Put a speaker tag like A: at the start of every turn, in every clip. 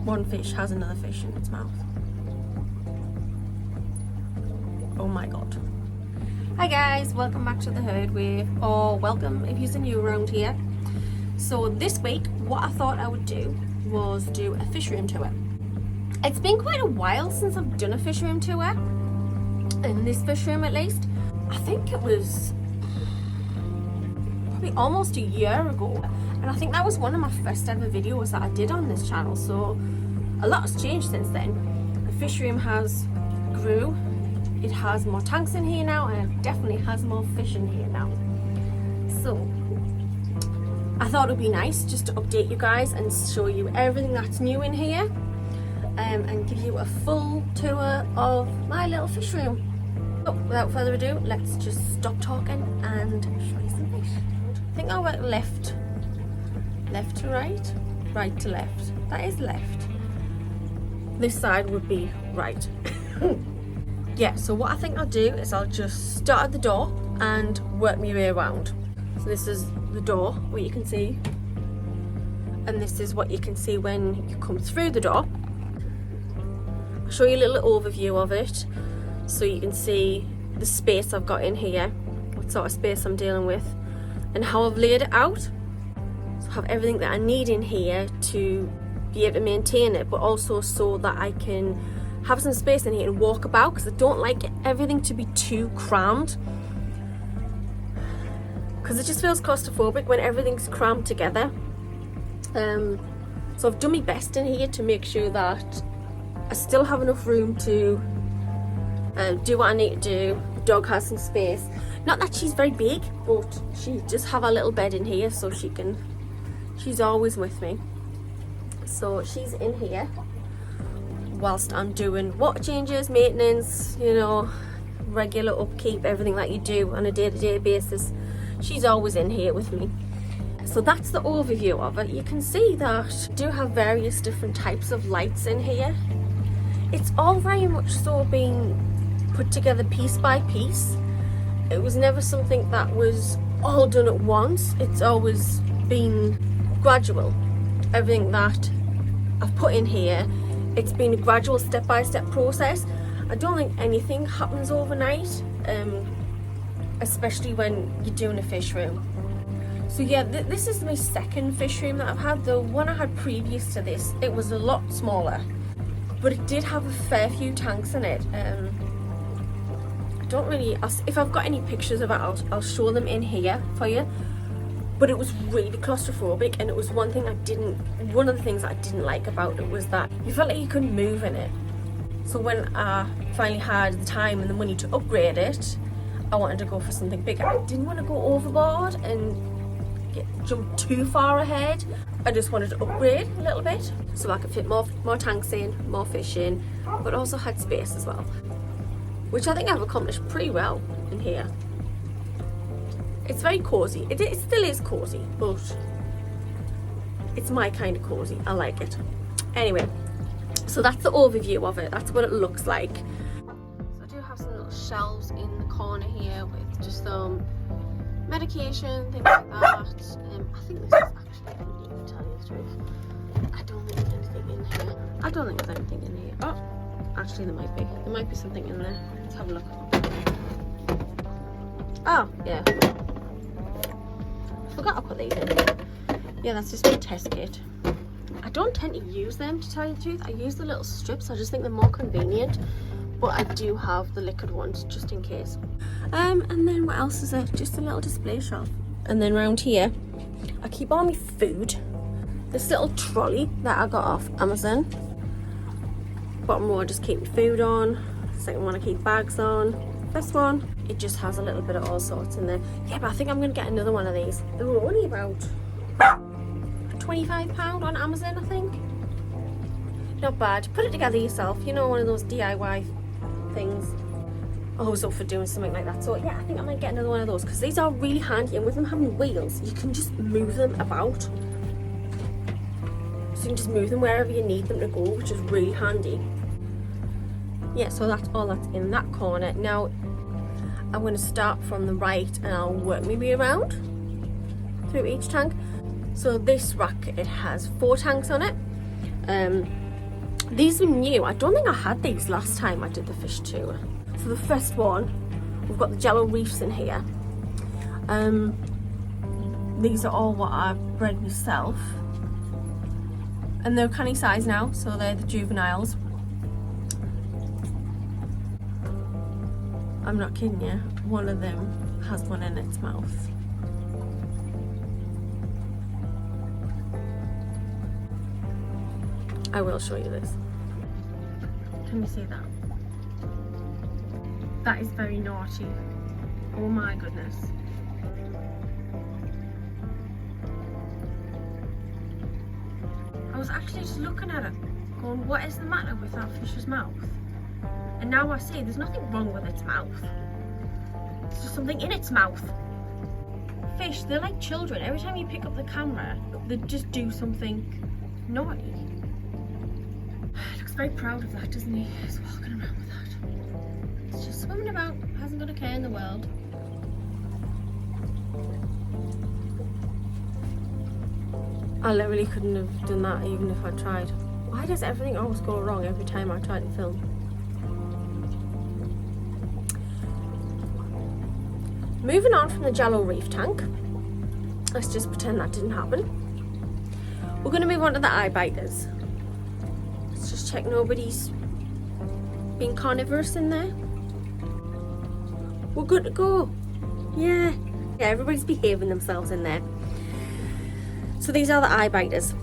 A: one fish has another fish in its mouth. Oh my god. Hi guys, welcome back to the herd wave, or welcome if you're new around here. So this week what I thought I would do was do a fish room tour. It's been quite a while since I've done a fish room tour, in this fish room at least. I think it was probably almost a year ago, and I think that was one of my first ever videos that I did on this channel, so a lot has changed since then. The fish room has grew, it has more tanks in here now, and it definitely has more fish in here now. So I thought it would be nice just to update you guys and show you everything that's new in here, and give you a full tour of my little fish room. So without further ado, let's just stop talking and show you some fish. I think I'll work left to right, right to left. That is left. This side would be right. Yeah, so what I think I'll do is I'll just start at the door and work my way around. So this is the door, where you can see, and this is what you can see when you come through the door. I'll show you a little overview of it so you can see the space I've got in here, what sort of space I'm dealing with, and how I've laid it out. So I have everything that I need in here to be able to maintain it, but also so that I can have some space in here and walk about, because I don't like everything to be too crammed, because it just feels claustrophobic when everything's crammed together. So I've done my best in here to make sure that I still have enough room to do what I need to do. The dog has some space. Not that she's very big, but she just have a little bed in here, so she's always with me. So she's in here whilst I'm doing water changes, maintenance, you know, regular upkeep, everything that you do on a day-to-day basis. She's always in here with me. So that's the overview of it. You can see that I do have various different types of lights in here. It's all very much so being put together piece by piece. It was never something that was all done at once. It's always been gradual. Everything that I've put in here, it's been a gradual step-by-step process. I don't think anything happens overnight, especially when you're doing a fish room. So yeah, this is my second fish room that I've had. The one I had previous to this, it was a lot smaller, but it did have a fair few tanks in it. I don't really, if I've got any pictures of it, I'll show them in here for you. But it was really claustrophobic, and it was one of the things that I didn't like about it was that you felt like you couldn't move in it. So when I finally had the time and the money to upgrade it, I wanted to go for something bigger. I didn't want to go overboard and jump too far ahead. I just wanted to upgrade a little bit so I could fit more tanks in, more fish in, but also had space as well, which I think I've accomplished pretty well in here. It's very cozy. It still is cozy, but it's my kind of cozy. I like it. Anyway, so that's the overview of it. That's what it looks like. So I do have some little shelves in the corner here with just some medication, things like that. I think this is actually empty, to tell you the truth. I don't think there's anything in here. I don't think there's anything in here. Oh, actually there might be. There might be something in there. Let's have a look. Oh, yeah. I forgot I put these in. Yeah, that's just my test kit. I don't tend to use them, to tell you the truth. I use the little strips. I just think they're more convenient. But I do have the liquid ones just in case. And then what else is there? Just a little display shelf. And then round here, I keep all my food. This little trolley that I got off Amazon. Bottom row, I just keep my food on. Second one, I keep bags on. This one, it just has a little bit of all sorts in there. Yeah, but I think I'm going to get another one of these. They were only about £25 on Amazon, I think. Not bad. Put it together yourself. You know, one of those DIY things. Always up for doing something like that. So yeah, I think I might get another one of those, because these are really handy, and with them having wheels, you can just move them about. So you can just move them wherever you need them to go, which is really handy. Yeah, so that's all that's in that corner. Now I'm going to start from the right and I'll work my way around through each tank. So this rack, it has 4 tanks on it. These were new. I don't think I had these last time I did the fish tour. So the first one, we've got the jello reefs in here. These are all what I've bred myself. And they're canny size now, so they're the juveniles. I'm not kidding you, one of them has one in its mouth. I will show you this. Can you see that? That is very naughty. Oh my goodness. I was actually just looking at it, going, what is the matter with that fish's mouth? And now I see there's nothing wrong with its mouth. There's just something in its mouth. Fish, they're like children. Every time you pick up the camera, they just do something naughty. He looks very proud of that, doesn't he? He's walking around with that. He's just swimming about, hasn't got a care in the world. I literally couldn't have done that even if I tried. Why does everything always go wrong every time I try to film? Moving on from the jello reef tank. Let's just pretend that didn't happen. We're going to move on to the eye biters. Let's just check nobody's being carnivorous in there. We're good to go. Yeah, everybody's behaving themselves in there. So these are the eye biters.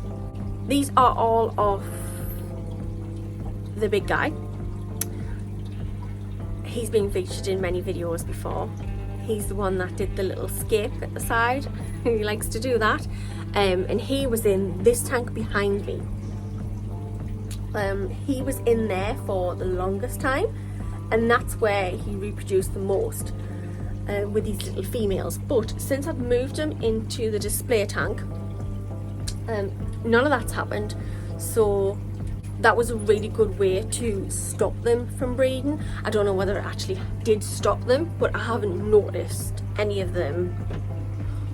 A: These are all of the big guy. He's been featured in many videos before. He's the one that did the little scape at the side. He likes to do that. And he was in this tank behind me. He was in there for the longest time, and that's where he reproduced the most with these little females. But since I've moved him into the display tank, none of that's happened, so that was a really good way to stop them from breeding. I don't know whether it actually did stop them, but I haven't noticed any of them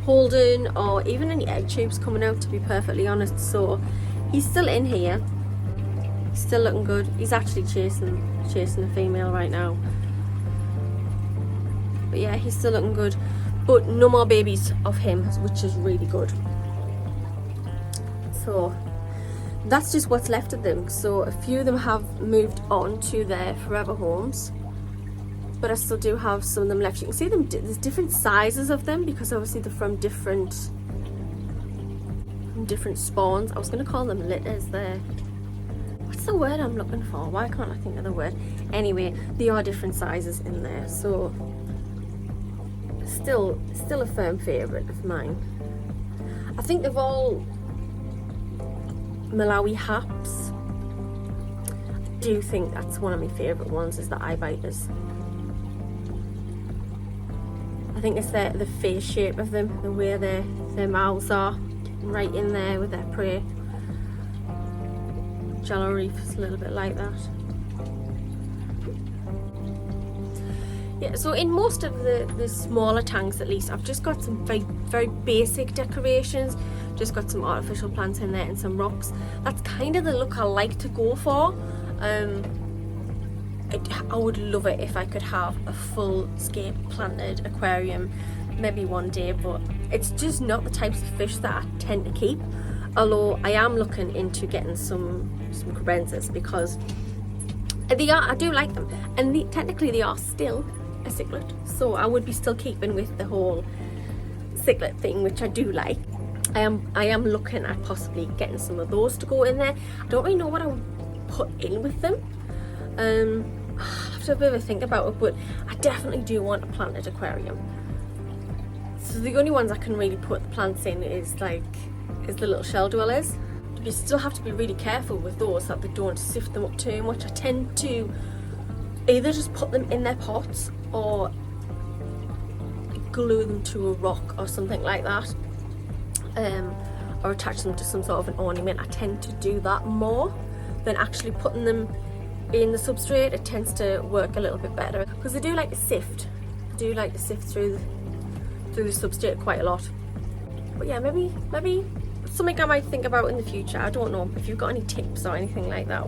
A: holding or even any egg tubes coming out, to be perfectly honest. So he's still in here, still looking good. He's actually chasing a female right now, but yeah, he's still looking good. But no more babies of him, which is really good. So that's just what's left of them. So a few of them have moved on to their forever homes, but I still do have some of them left. You can see them, there's different sizes of them because obviously they're from different spawns. I was going to call them litters there. What's the word I'm looking for? Why can't I think of the word? Anyway, they are different sizes in there, so still a firm favourite of mine. I think they've all Malawi haps. I do think that's one of my favourite ones, is the eye biters. I think it's the face shape of them, the way their mouths are right in there with their prey. Jello reef is a little bit like that. Yeah, so in most of the smaller tanks, at least, I've just got some very, very basic decorations. Just got some artificial plants in there and some rocks. That's kind of the look I like to go for. I would love it if I could have a full scape planted aquarium maybe one day, but it's just not the types of fish that I tend to keep. Although I am looking into getting some crabenzas, because I do like them, and technically they are still a cichlid, so I would be still keeping with the whole cichlid thing, which I do like. I am looking at possibly getting some of those to go in there. I don't really know what I would put in with them. I'll have to have a bit of a think about it, but I definitely do want a planted aquarium. So the only ones I can really put the plants in is the little shell dwellers. You still have to be really careful with those that they don't sift them up too much. I tend to either just put them in their pots or glue them to a rock or something like that, or attach them to some sort of an ornament. I tend to do that more than actually putting them in the substrate. It tends to work a little bit better because they do like to sift. They do like to sift through the substrate quite a lot. But yeah, maybe something I might think about in the future. I don't know if you've got any tips or anything like that,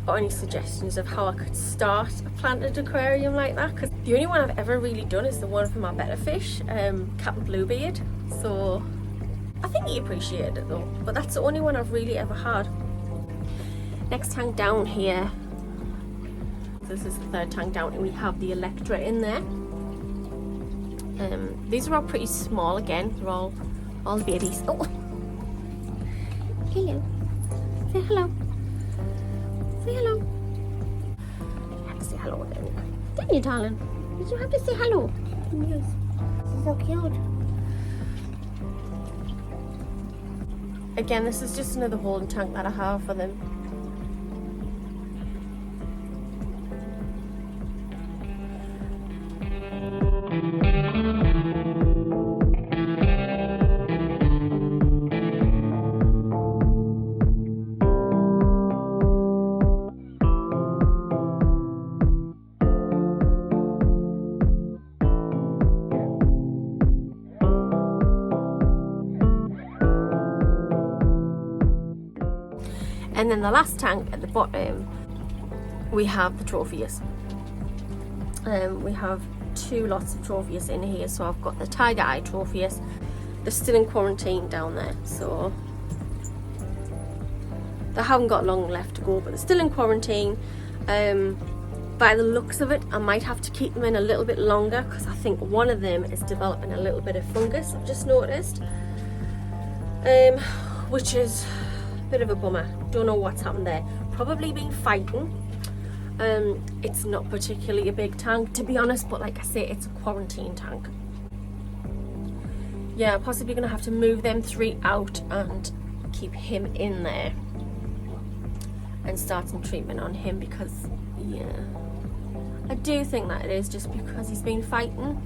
A: or any suggestions of how I could start a planted aquarium like that, because the only one I've ever really done is the one for my better fish, Captain Bluebeard. So I think he appreciated it though, but that's the only one I've really ever had. Next tank down here, this is the third tank down, and we have the Electra in there. These are all pretty small again, they're all babies. Oh, hello, say hello. Say hello. You have to say hello then. Didn't you, darling? Did you have to say hello? Yes. This is so cute. Again, this is just another holding tank that I have for them. And then the last tank at the bottom, we have the trophies. We have 2 lots of trophies in here. So I've got the tiger eye trophies. They're still in quarantine down there, so they haven't got long left to go, but they're still in quarantine. By the looks of it, I might have to keep them in a little bit longer, because I think one of them is developing a little bit of fungus, I've just noticed, which is bit of a bummer. Don't know what's happened there. Probably been fighting. It's not particularly a big tank, to be honest, but like I say, it's a quarantine tank. Yeah, possibly gonna have to move them 3 out and keep him in there and start some treatment on him, because yeah, I do think that it is just because he's been fighting.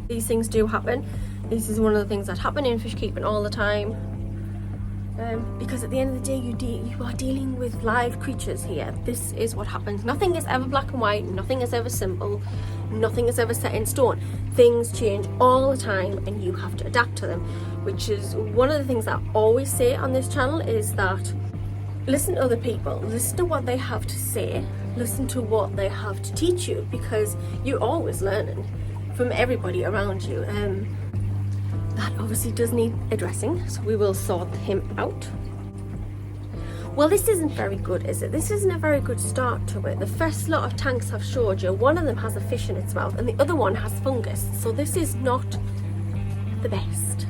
A: These things do happen. This is one of the things that happen in fish keeping all the time. Because at the end of the day, you are dealing with live creatures here. This is what happens. Nothing is ever black and white. Nothing is ever simple. Nothing is ever set in stone. Things change all the time, and you have to adapt to them. Which is one of the things I always say on this channel, is that listen to other people. Listen to what they have to say. Listen to what they have to teach you, because you're always learning from everybody around you. That obviously does need addressing, so we will sort him out. Well, this isn't very good, is it? This isn't a very good start to it. The first lot of tanks I've showed you, one of them has a fish in its mouth and the other one has fungus, so this is not the best.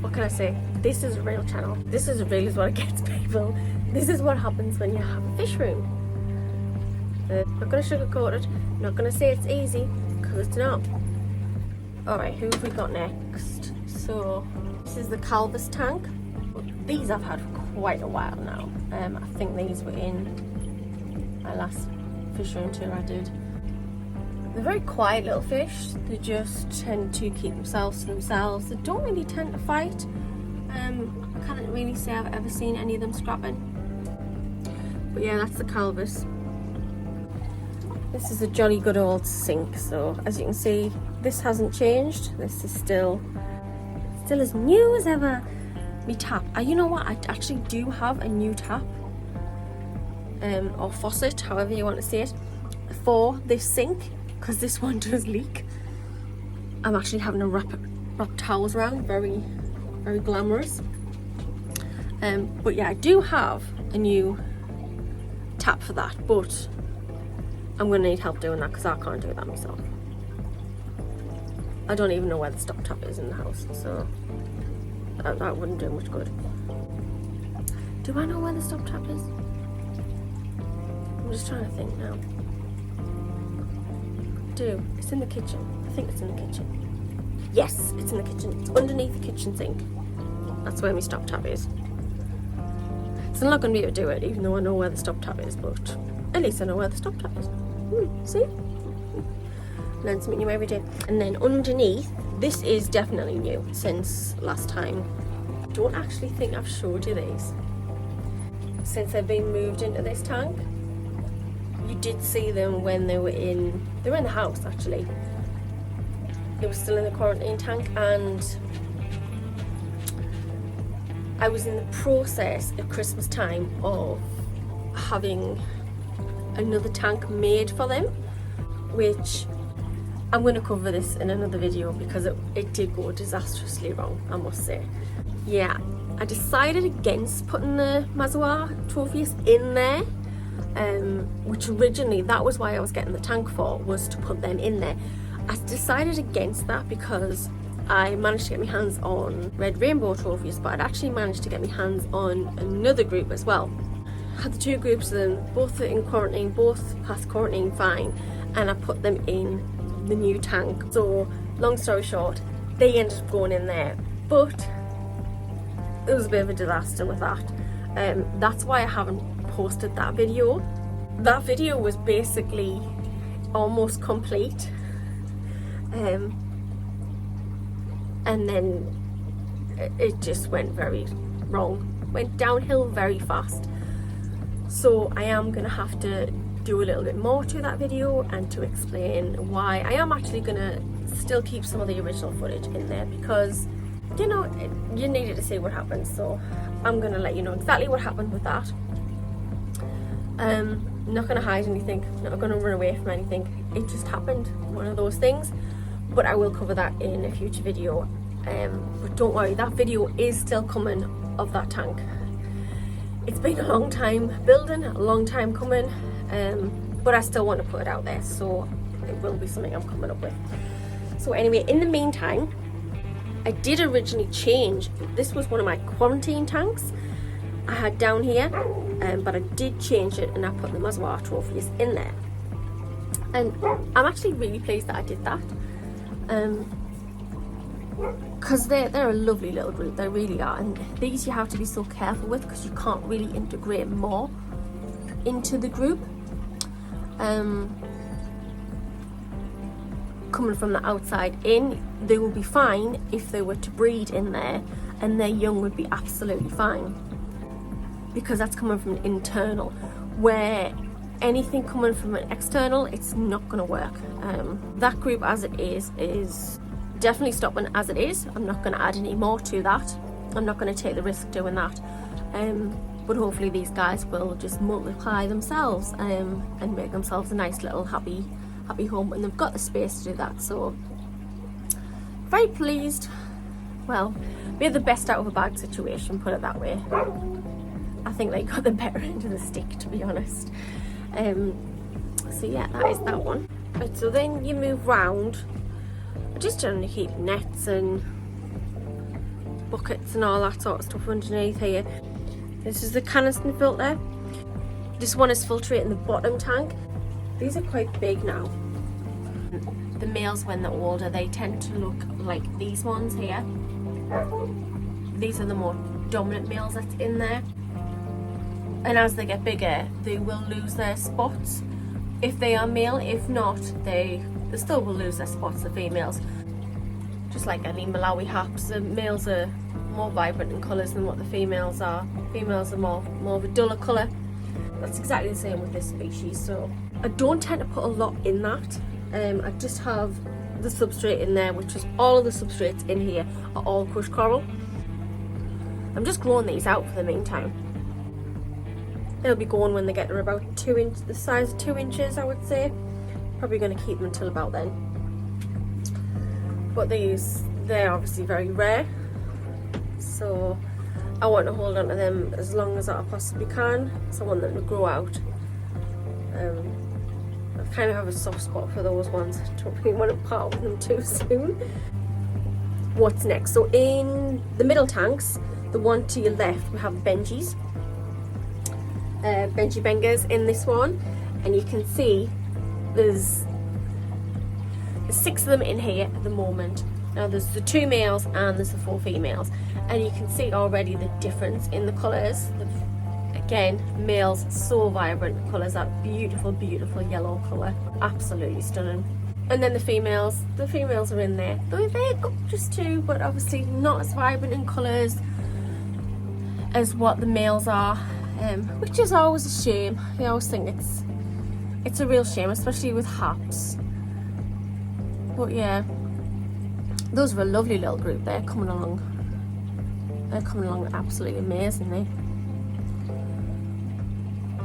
A: What can I say? This is a real channel. This is real is what it gets, people. This is what happens when you have a fish room. Not going to sugarcoat it, not going to say it's easy, because it's not. Alright, who have we got next? So, this is the Calvus tank. These I've had for quite a while now. I think these were in my last fish room tour I did. They're very quiet little fish. They just tend to keep themselves to themselves. They don't really tend to fight. I can't really say I've ever seen any of them scrapping. But yeah, that's the Calvus. This is a jolly good old sink, so as you can see, this hasn't changed. This is still as new as ever. Me tap. You know what? I actually do have a new tap, or faucet, however you want to say it, for this sink, because this one does leak. I'm actually having to wrap towels around. Very, very glamorous. But yeah, I do have a new tap for that, but I'm going to need help doing that, because I can't do that myself. I don't even know where the stop tap is in the house, so that wouldn't do much good. Do I know where the stop tap is? I'm just trying to think now. I do. It's in the kitchen. I think it's in the kitchen. Yes, it's in the kitchen. It's underneath the kitchen sink. That's where my stop tap is. So I'm not going to be able to do it, even though I know where the stop tap is, but at least I know where the stop tap is. See? Learn something new every day. And then underneath, this is definitely new since last time. I don't actually think I've showed you these. Since they've been moved into this tank. You did see them when they were in the house actually. They were still in the quarantine tank, and I was in the process at Christmas time of having another tank made for them, which I'm going to cover this in another video because it did go disastrously wrong, I must say. Yeah, I decided against putting the Mazua trophies in there, which originally that was why I was getting the tank for, was to put them in there. I decided against that because I managed to get my hands on red rainbow trophies, but I'd actually managed to get my hands on another group as well. I had the two groups of them, both in quarantine, both past quarantine fine, and I put them in the new tank. So long story short, they ended up going in there, but it was a bit of a disaster with that. That's why I haven't posted that video. That video was basically almost complete, and then it just went very wrong, went downhill very fast. So I am gonna have to do a little bit more to that video and to explain why. I am actually gonna still keep some of the original footage in there because, you know, you needed to see what happened, so I'm gonna let you know exactly what happened with that. Not gonna hide anything, not gonna run away from anything. It just happened, one of those things. But I will cover that in a future video. But don't worry, that video is still coming of that tank. It's been a long time building, a long time coming, but I still want to put it out there, so it will be something I'm coming up with. So anyway, in the meantime, I did originally change. This was one of my quarantine tanks I had down here, but I did change it and I put the Mazua trophies in there. And I'm actually really pleased that I did that. Because they're a lovely little group, they really are, and these you have to be so careful with because you can't really integrate more into the group. Coming from the outside in, they will be fine if they were to breed in there, and their young would be absolutely fine because that's coming from an internal, where anything coming from an external, it's not going to work. That group as it is definitely stopping as it is. I'm not going to add any more to that. I'm not going to take the risk doing that. But hopefully these guys will just multiply themselves and make themselves a nice little happy home, and they've got the space to do that. So very pleased. Well, we had the best out of a bad situation, put it that way. I think they got the better end of the stick, to be honest. So yeah, that is that one. Right, so then you move round. I just generally keep nets and buckets and all that sort of stuff underneath here. This is the canister filter. This one is filtrating the bottom tank. These are quite big now. The males, when they're older, they tend to look like these ones here. These are the more dominant males that's in there. And as they get bigger, they will lose their spots if they are male. If not, they still will lose their spots, the females. Just like any Malawi haps, the males are more vibrant in colours than what the females are. Females are more of a duller colour. That's exactly the same with this species. So I don't tend to put a lot in that. I just have the substrate in there, which is all of the substrates in here are all crushed coral. I'm just growing these out for the meantime. They'll be going when they get to about the size of 2 inches, I would say. Probably going to keep them until about then. But they're obviously very rare, so I want to hold on to them as long as I possibly can. So I want them to grow out. I kind of have a soft spot for those ones. I don't really want to part with them too soon. What's next? So in the middle tanks, the one to your left, we have Benjis. Benji Bengers in this one, and you can see there's 6 of them in here at the moment. Now there's the 2 males and there's the 4 females, and you can see already the difference in the colours. Again, males, so vibrant colours, that beautiful yellow colour, absolutely stunning. And then the females are in there. They're gorgeous too, but obviously not as vibrant in colours as what the males are, which is always a shame. I always think it's a real shame, especially with haps. But yeah, those are a lovely little group there coming along. They're coming along absolutely amazingly.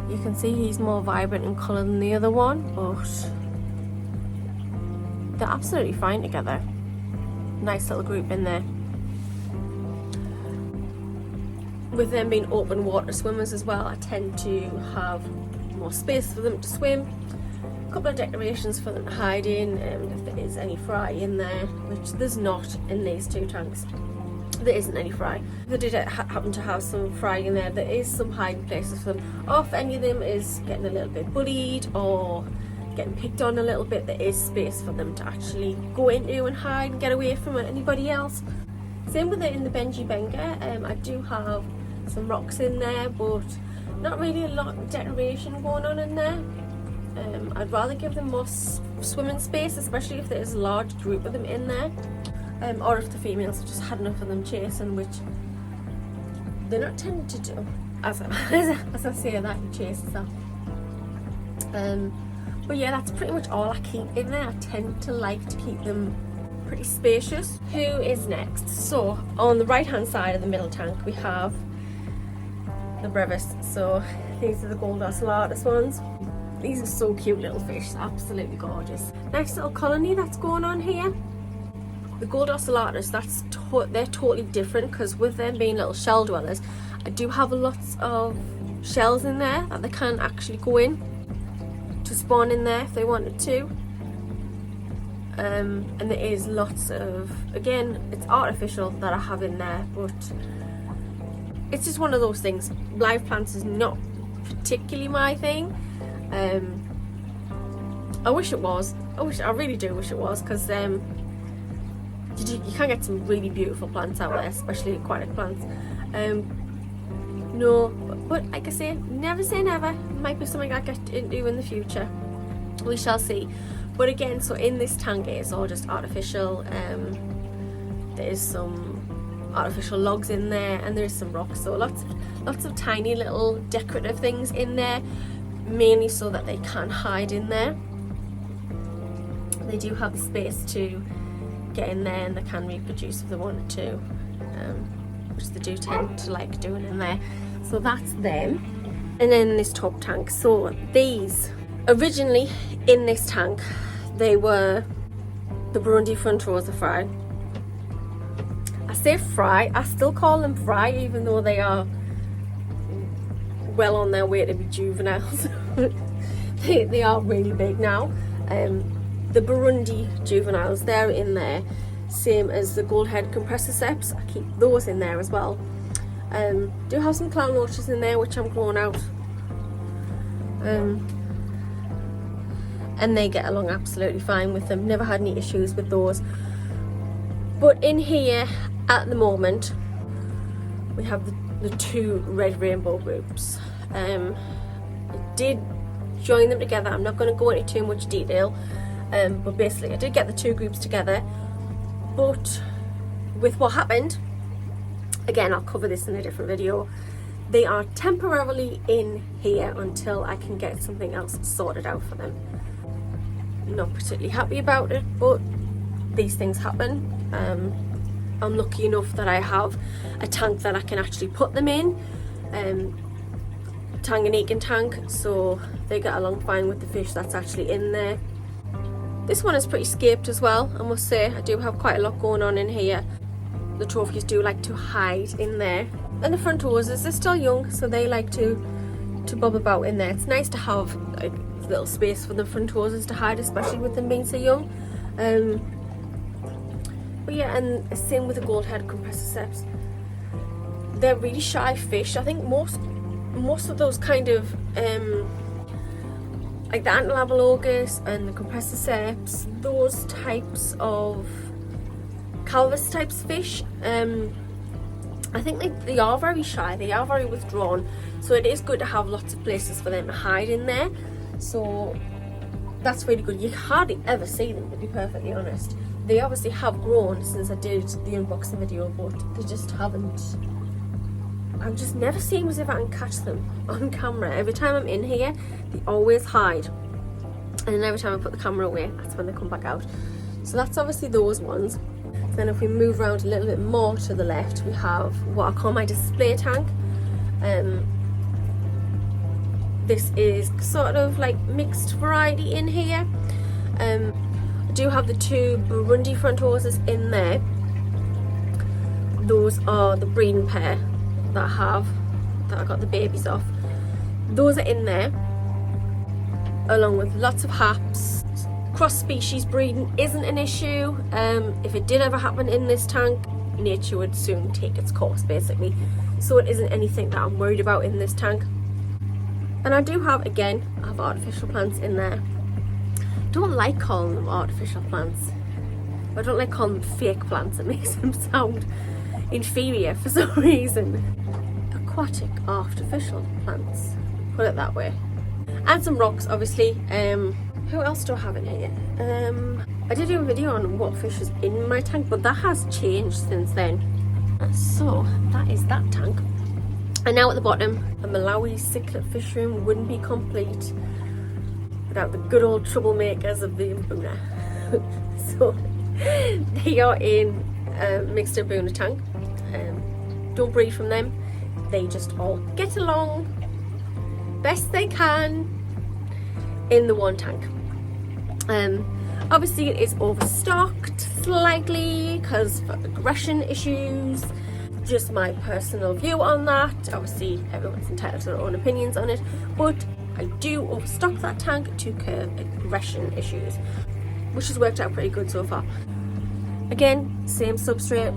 A: You can see he's more vibrant in colour than the other one, but they're absolutely fine together. Nice little group in there. With them being open water swimmers as well, I tend to have more space for them to swim. A couple of decorations for them to hide in, if there is any fry in there, which there's not in these two tanks. There isn't any fry. They did happen to have some fry in there. There is some hiding places for them. Or if any of them is getting a little bit bullied or getting picked on a little bit, there is space for them to actually go into and hide and get away from anybody else. Same with it in the Benji Benga. I do have some rocks in there, but not really a lot of decoration going on in there. I'd rather give them more swimming space, especially if there's a large group of them in there. Or if the females have just had enough of them chasing, which they're not tending to do. As I say that, he chases that. But yeah, that's pretty much all I keep in there. I tend to like to keep them pretty spacious. Who is next? So on the right hand side of the middle tank we have the brevis. So these are the gold ocellatus ones. These are so cute little fish, absolutely gorgeous. Nice little colony that's going on here. The gold ocellatus, they're totally different, because with them being little shell dwellers, I do have lots of shells in there that they can actually go in to spawn in there if they wanted to. And there is lots of, again, it's artificial that I have in there, but it's just one of those things. Live plants is not particularly my thing. I wish it was. I really do wish it was, because you can get some really beautiful plants out there, especially aquatic plants. No, but like I say never. Might be something I get into in the future. We shall see. But again, so in this tank it is all just artificial. There is some artificial logs in there, and there's some rocks. So lots of tiny little decorative things in there, mainly so that they can hide in there. They do have the space to get in there, and they can reproduce if they wanted to, which they do tend to like doing in there. So that's them. And then this top tank, so these originally in this tank, they were the Burundi front rows of fry. I say fry, I still call them fry, even though they are well on their way to be juveniles. they are really big now. The Burundi juveniles, they're in there, same as the gold head compressor seps. I keep those in there as well. Do have some clown roaches in there, which I'm growing out, and they get along absolutely fine with them. Never had any issues with those. But in here at the moment we have the two red rainbow groups. I did join them together. I'm not going to go into too much detail. But basically I did get the two groups together, but with what happened, again I'll cover this in a different video, they are temporarily in here until I can get something else sorted out for them. Not particularly happy about it, but these things happen. I'm lucky enough that I have a tank that I can actually put them in, Tanganyika tank, so they get along fine with the fish that's actually in there. This one is pretty scaped as well, I must say. I do have quite a lot going on in here. The trophies do like to hide in there. And the front roses, they're still young, so they like to bob about in there. It's nice to have like a little space for the front roses to hide, especially with them being so young. But yeah, and same with the gold head compressor seps. They're really shy fish. I think most of those kind of like the Antilabalogus and the compressor seps, those types of Calvus types fish, I think they are very shy, they are very withdrawn, so it is good to have lots of places for them to hide in there. So that's really good. You hardly ever see them, to be perfectly honest. They obviously have grown since I did the unboxing video, but they just haven't. I just never seem as if I can catch them on camera. Every time I'm in here, they always hide. And then every time I put the camera away, that's when they come back out. So that's obviously those ones. So Then if we move around a little bit more to the left, we have what I call my display tank. This is sort of like mixed variety in here. I do have the 2 Burundi front hoses in there. Those are the breeding pair that I got the babies off. Those are in there, along with lots of haps. Cross-species breeding isn't an issue. If it did ever happen in this tank, nature would soon take its course, basically. So it isn't anything that I'm worried about in this tank. And I do have, again, I have artificial plants in there. Don't like calling them artificial plants. I don't like calling them fake plants. It makes them sound inferior for some reason. Aquatic artificial plants, put it that way. And some rocks, obviously. Who else do I have in here? I did do a video on what fish is in my tank, but that has changed since then. So that is that tank. And now at the bottom, a Malawi cichlid fish room wouldn't be complete without the good old troublemakers of the Mbuna. So they are in a mixed Mbuna tank. Don't breed from them. They just all get along best they can in the one tank. Obviously it is overstocked slightly because of aggression issues. Just my personal view on that. Obviously everyone's entitled to their own opinions on it, but I do overstock that tank to curb aggression issues, which has worked out pretty good so far. Again, same substrate,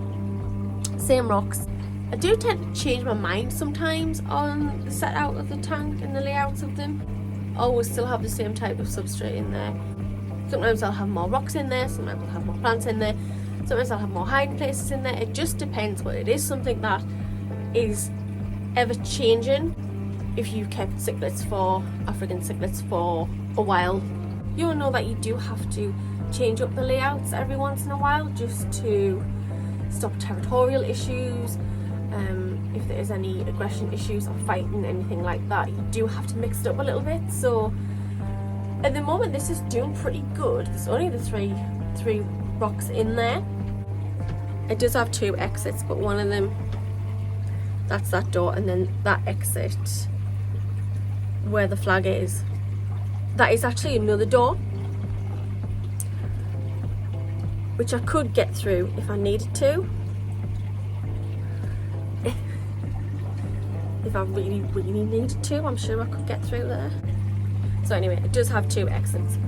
A: same rocks. I do tend to change my mind sometimes on the set out of the tank and the layouts of them. I always still have the same type of substrate in there. Sometimes I'll have more rocks in there, sometimes I'll have more plants in there, sometimes I'll have more hiding places in there. It just depends, but it is something that is ever changing. If you've kept cichlids for African cichlids for a while, you'll know that you do have to change up the layouts every once in a while just to stop territorial issues. If there is any aggression issues or fighting, anything like that, you do have to mix it up a little bit. So at the moment this is doing pretty good. There's only the three rocks in there. It does have 2 exits, but one of them, that's that door, and then that exit where the flag is, that is actually another door which I could get through if I needed to. If I really needed to, I'm sure I could get through there. So anyway, it does have 2 exits.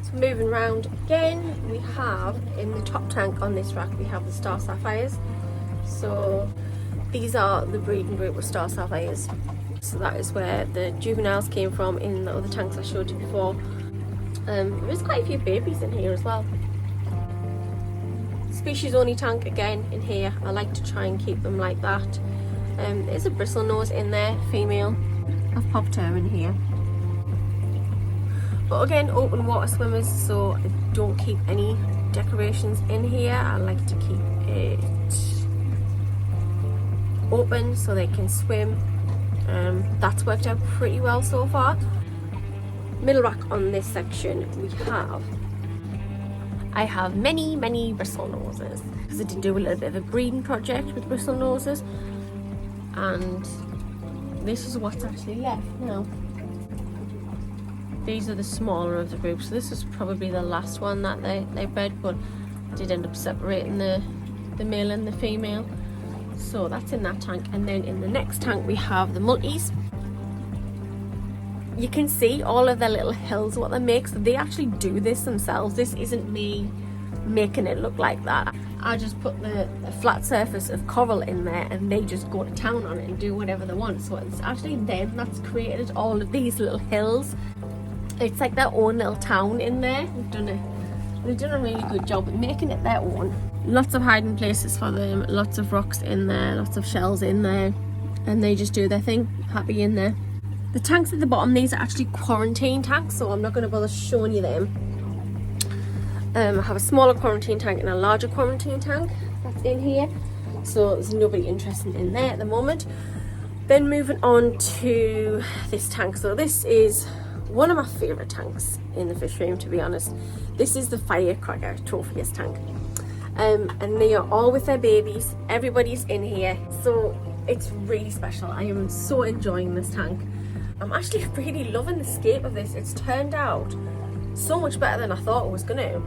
A: So moving around again, we have in the top tank on this rack, we have the star sapphires. So these are the breeding group of star sapphires. So that is where the juveniles came from in the other tanks I showed you before. There is quite a few babies in here as well. Species only tank again in here. I like to try and keep them like that. There's a bristlenose in there, female. I've popped her in here. But again, open water swimmers, so I don't keep any decorations in here. I like to keep it open so they can swim. That's worked out pretty well so far. Middle rack on this section, I have many bristlenoses because I did do a little bit of a breeding project with bristlenoses, and this is what's actually left now. These are the smaller of the group, so this is probably the last one that they bred, but did end up separating the male and the female. So that's in that tank, and then in the next tank we have the multis. You can see all of their little hills, what they make, so they actually do this themselves. This isn't me making it look like that. I just put the flat surface of coral in there and they just go to town on it and do whatever they want. So it's actually them that's created all of these little hills. It's like their own little town in there. They've done a really good job of making it their own. Lots of hiding places for them, lots of rocks in there, lots of shells in there, and they just do their thing, happy in there. The tanks at the bottom, these are actually quarantine tanks, so I'm not going to bother showing you them. I have a smaller quarantine tank and a larger quarantine tank that's in here, so there's nobody interested in there at the moment. Then moving on to this tank. So this is one of my favourite tanks in the fish room, to be honest. This is the Firecracker Trophius tank. and they are all with their babies. Everybody's in here, so it's really special. I am so enjoying this tank. I'm actually really loving the scape of this. It's turned out so much better than I thought it was gonna.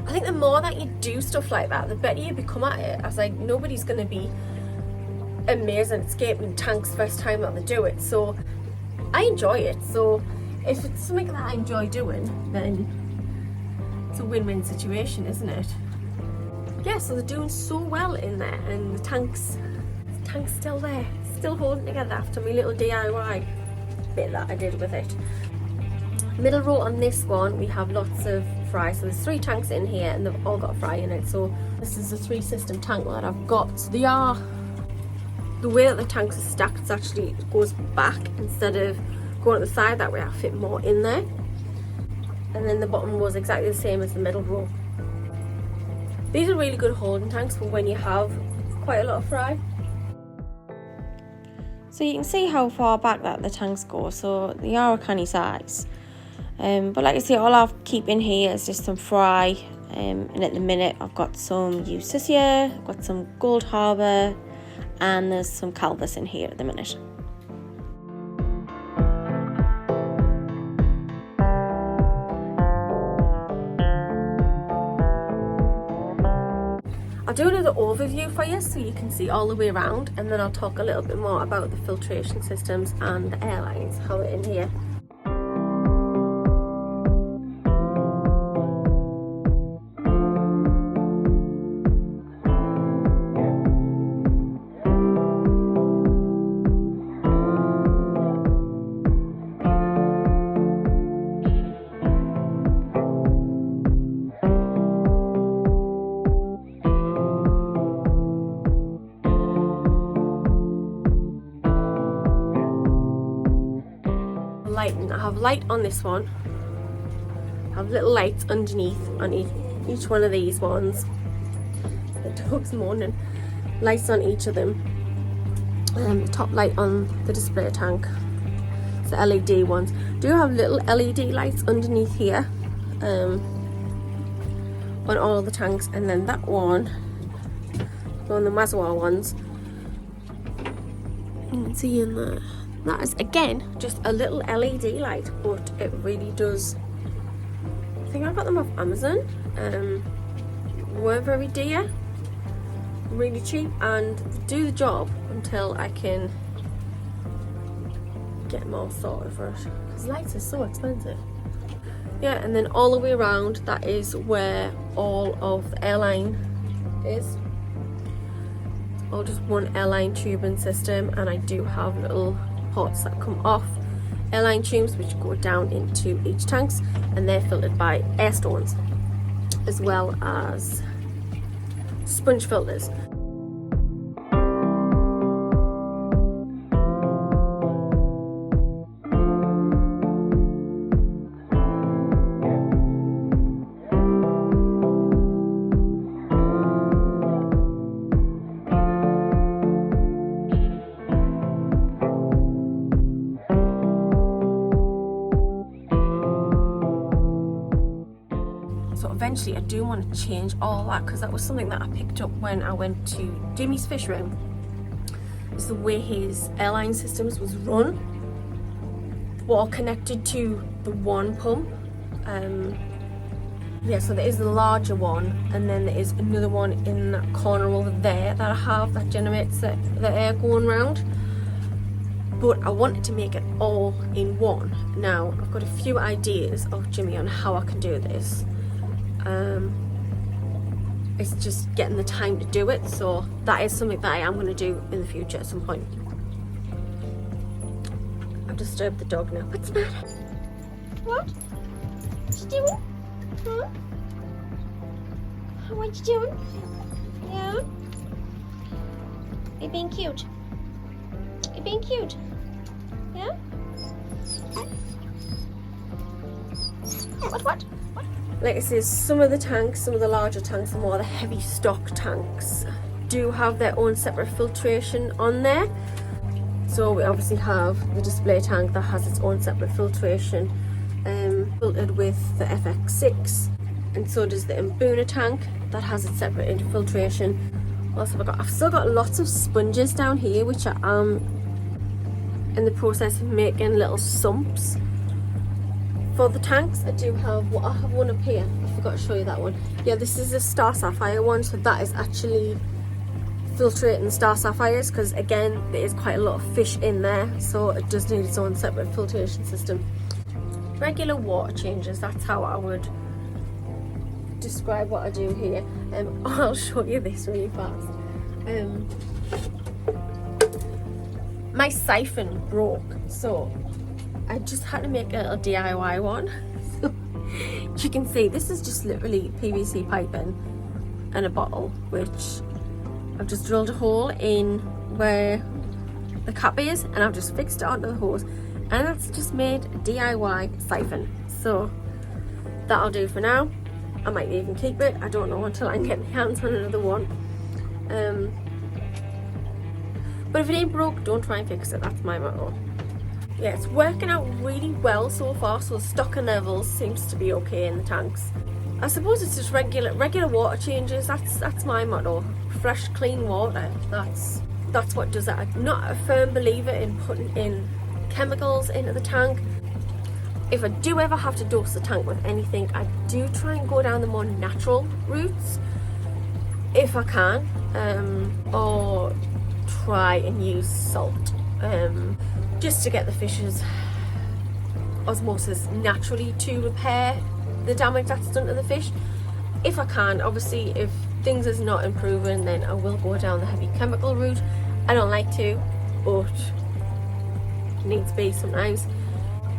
A: I think the more that you do stuff like that, the better you become at it. I was like, nobody's gonna be amazing at scaping tanks first time that they do it, so I enjoy it. So if it's something that I enjoy doing, then it's a win-win situation, isn't it? Yeah, so they're doing so well in there, and the tank's still there, still holding together after my little DIY bit that I did with it. Middle row on this one, we have lots of fry. So there's 3 tanks in here and they've all got fry in it. So this is a 3-system tank that I've got. So they are, the way that the tanks are stacked, it's actually, it goes back instead of going at the side. That way I fit more in there. And then the bottom was exactly the same as the middle row. These are really good holding tanks for when you have quite a lot of fry. So you can see how far back that the tanks go, so they are a canny size. But like I say, all I'll keep in here is just some fry, and at the minute I've got some Eustacia, I've got some Gold Harbour, and there's some Calvus in here at the minute. I'll do another overview for you so you can see all the way around, and then I'll talk a little bit more about the filtration systems and the airlines, how they're in here. Lighting. I have light on this one. I have little lights underneath on each one of these ones. The dog's moaning. Lights on each of them. The top light on the display tank. It's the LED ones. Do have little LED lights underneath here on all the tanks, and then that one on the Mazwa ones. You can see in there. That is again just a little LED light, but it really does. I think I got them off Amazon. Were very dear, really cheap, and do the job until I can get more sorted for it. Because lights are so expensive. Yeah, and then all the way around, that is where all of the airline is. All just one airline tubing system, and I do have little pots that come off airline tubes which go down into each tanks, and they're filtered by air stones as well as sponge filters. Eventually I do want to change all that, because that was something that I picked up when I went to Jimmy's fish room. It's the way his airline systems was run, all connected to the one pump. Yeah, so there is the larger one, and then there is another one in that corner over there that I have that generates the air going round. But I wanted to make it all in one. Now I've got a few ideas of Jimmy on how I can do this. It's just getting the time to do it, so that is something that I am going to do in the future at some point. I've disturbed the dog now. What's the matter? What? What you doing? Huh? What you doing? Yeah? Are you being cute? Are you being cute? Yeah? What? Like I said, some of the tanks, some of the larger tanks, and more the heavy stock tanks do have their own separate filtration on there. So we obviously have the display tank that has its own separate filtration, filtered with the FX6. and so does the Mbuna tank that has its separate infiltration. What else have I got? I've still got lots of sponges down here which I am in the process of making little sumps for the tanks. I have one up here. I forgot to show you that one. Yeah, this is a star sapphire one, so that is actually filtrating the star sapphires, because again there is quite a lot of fish in there, so it does need its own separate filtration system. Regular water changes, that's how I would describe what I do here. I'll show you this really fast. My siphon broke, so I just had to make a little DIY one. You can see this is just literally PVC piping and a bottle, which I've just drilled a hole in where the cap is, and I've just fixed it onto the hose, and that's just made a DIY siphon. So that'll do for now. I might even keep it, I don't know, until I can get my hands on another one. But if it ain't broke, don't try and fix it, that's my motto. Yeah, it's working out really well so far, so stocker levels seems to be okay in the tanks. I suppose it's just regular water changes, that's my motto. Fresh, clean water, that's what does it. I'm not a firm believer in putting in chemicals into the tank. If I do ever have to dose the tank with anything, I do try and go down the more natural routes if I can, or try and use salt, just to get the fish's osmosis naturally to repair the damage that's done to the fish. If I can, obviously if things is not improving, then I will go down the heavy chemical route. I don't like to, but needs be sometimes.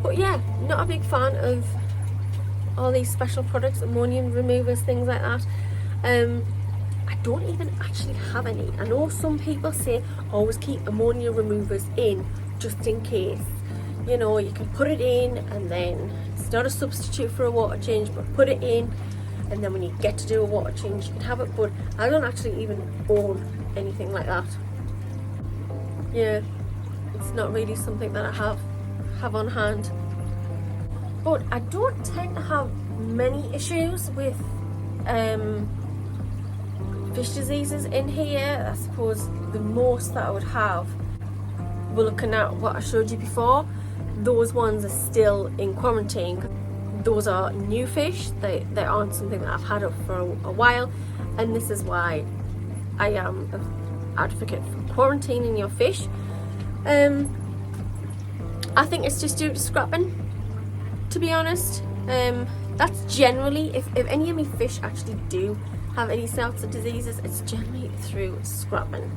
A: But yeah, not a big fan of all these special products, ammonia removers, things like that. I don't even actually have any. I know some people say always keep ammonia removers in just in case. You know, you can put it in and then it's not a substitute for a water change, but put it in and then when you get to do a water change you can have it. But I don't actually even own anything like that. Yeah, it's not really something that I have on hand. But I don't tend to have many issues with fish diseases in here. I suppose the most that I would have, we're looking at what I showed you before, those ones are still in quarantine. Those are new fish, they aren't something that I've had up for a while, and this is why I am an advocate for quarantining your fish. I think it's just due to scrapping, to be honest. That's generally, if any of my fish actually do have any sorts of diseases, it's generally through scrapping.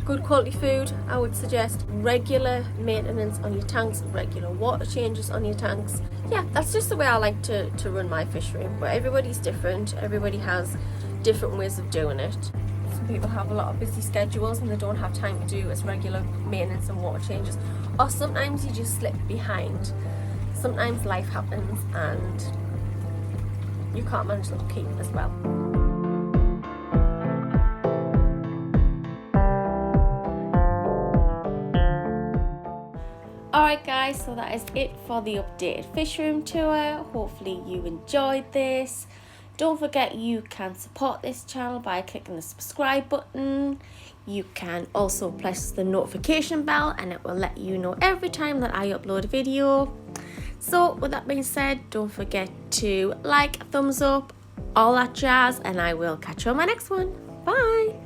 A: Good quality food, I would suggest regular maintenance on your tanks, regular water changes on your tanks. Yeah, that's just the way I like to run my fishery, but everybody's different, everybody has different ways of doing it. Some people have a lot of busy schedules and they don't have time to do as regular maintenance and water changes, or sometimes you just slip behind. Sometimes life happens and you can't manage the upkeep as well. Alright guys, so that is it for the updated fish room tour. Hopefully you enjoyed this. Don't forget you can support this channel by clicking the subscribe button. You can also press the notification bell and it will let you know every time that I upload a video. So with that being said, don't forget to like, thumbs up, all that jazz, and I will catch you on my next one. Bye!